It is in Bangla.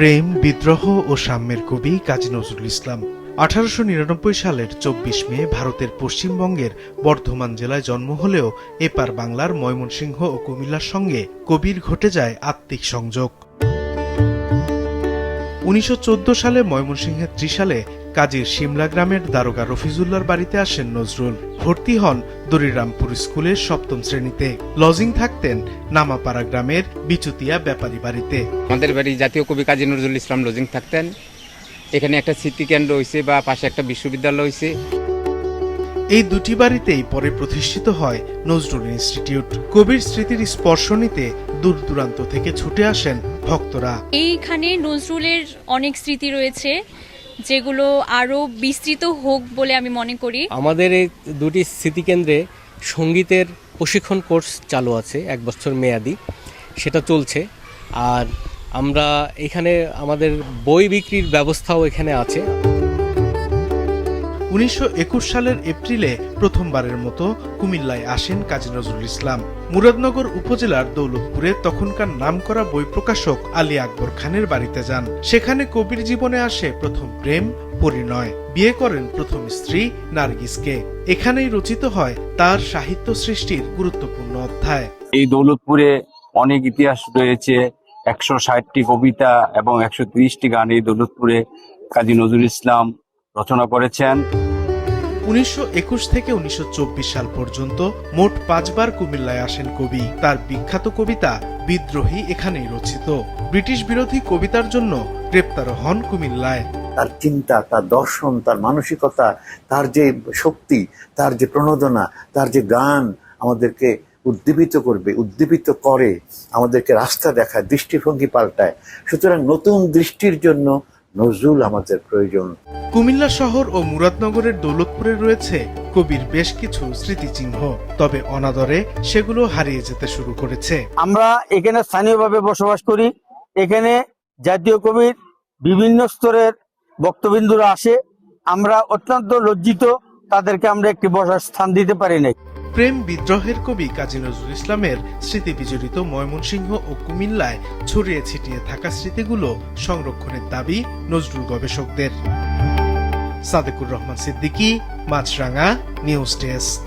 প্রেম, বিদ্রোহ ও সাম্যের কবি কাজী নজরুল ইসলাম 1899 সালের 24 মে ভারতের পশ্চিমবঙ্গের বর্ধমান জেলায় জন্ম হলেও এপার বাংলার ময়মনসিংহ ও কুমিল্লার সঙ্গে কবির ঘটে যায় আত্মিক সংযোগ। 1914 সালে ময়মনসিংহের ত্রিশালে কাজীর শিমলা গ্রামের দারোগা রফিজুল্লাহর বাড়িতে আসেন নজরুল। ভর্তি হন দরিরামপুর স্কুলের 7ম শ্রেণীতে। লজিং থাকতেন নামাপাড়া গ্রামের বিচুতিয়া ব্যাপারী বাড়িতে। আমাদের বাড়ি জাতীয় কবি কাজী নজরুল ইসলাম লজিং থাকতেন। এখানে একটা স্মৃতিকেন্দ্র হয়েছে বা পাশে একটা বিশ্ববিদ্যালয় হয়েছে। এই দুটি বাড়িতেই পরে প্রতিষ্ঠিত হয় নজরুল ইনস্টিটিউট। কবির স্মৃতির স্পর্শ নিতে দূর দূরান্ত থেকে ছুটে আসেন ভক্তরা। এইখানে নজরুলের অনেক স্মৃতি রয়েছে, যেগুলো আরো বিস্তৃত হোক বলে আমি মনে করি। আমাদের এই দুটি স্মৃতিকেন্দ্রে সঙ্গীতের প্রশিক্ষণ কোর্স চালু আছে, 1 বছর মেয়াদি, সেটা চলছে। আর আমরা এখানে আমাদের বই বিক্রির ব্যবস্থাও এখানে আছে। 1921 সালের এপ্রিলে প্রথমবারের মতো কুমিল্লায় আসেন কাজী নজরুল ইসলাম। মুরাদনগর উপজেলার দৌলতপুরে তখনকার নামকরা বই প্রকাশক আলী আকবর খানের বাড়িতে যান। সেখানে কবির জীবনে আসে প্রথম প্রেম, পরিণয়। বিয়ে করেন প্রথম স্ত্রী নার্গিসকে। এখানেই রচিত হয় তার সাহিত্য সৃষ্টির গুরুত্বপূর্ণ অধ্যায়। এই দৌলতপুরে অনেক ইতিহাস রয়েছে, 160টি কবিতা এবং 130টি গান এই দৌলতপুরে কাজী নজরুল ইসলাম রচনা করেছেন। 1921 থেকে 1924 সাল পর্যন্ত মোট 5 বার কুমিল্লায় আসেন কবি। তার বিখ্যাত কবিতা বিদ্রোহী এখানেই রচিত। ব্রিটিশ বিরোধী কবিতার জন্য গ্রেপ্তার হন কুমিল্লায়। তার চিন্তা, তার দর্শন, তার মানসিকতা, তার যে শক্তি, তার যে প্রণোদনা, তার যে গান আমাদেরকে উদ্দীপিত করে, আমাদেরকে রাস্তা দেখায়, দৃষ্টিভঙ্গি পাল্টায়। সুতরাং নতুন দৃষ্টির জন্য নজরুল আমাদের প্রয়োজন। কুমিল্লা শহর ও মুরাদনগরের দৌলতপুরে রয়েছে কবির বেশ কিছু স্মৃতিচিহ্ন, তবে অনাদরে সেগুলো হারিয়ে যেতে শুরু করেছে। আমরা এখানে স্থানীয়ভাবে বসবাস করি। এখানে জাতীয় কবির বিভিন্ন স্তরের বক্তবিন্দুরা আসে। আমরা অত্যন্ত লজ্জিত, তাদেরকে আমরা একটি বসার স্থান দিতে পারি নাই। প্রেম বিদ্রোহের কবি কাজী নজরুল ইসলামের স্মৃতি বিজড়িত ময়মনসিংহ ও কুমিল্লায় ছড়িয়ে ছিটিয়ে থাকা স্মৃতিগুলো সংরক্ষণের দাবি নজরুল গবেষকদের। সাদেকুর রহমান সিদ্দিকী, মাছরাঙা, নিউজ ডেস্ক।